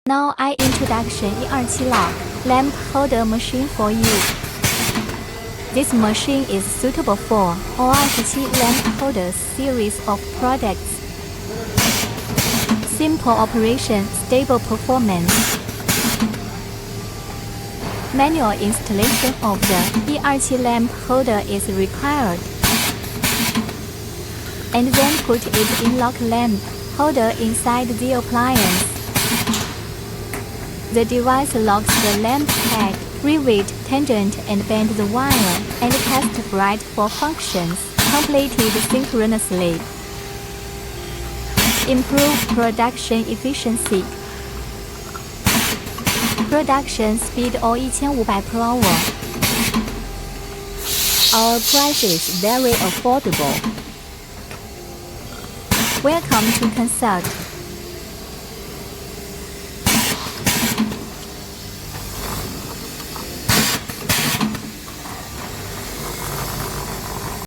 Now I introduction 127 lock lamp holder machine for you. This machine is suitable for 127 lamp holders series of products. Simple operation, stable performance. Manual installation of the 127 lamp holder is required. And then put it in lock lamp holder inside the appliance. The device locks the lamp head, rivet, tangent and bend the wire, and cast bright for functions, completed synchronously. Improve production efficiency. Production speed of 1500 per hour. Our price is very affordable. Welcome to consult.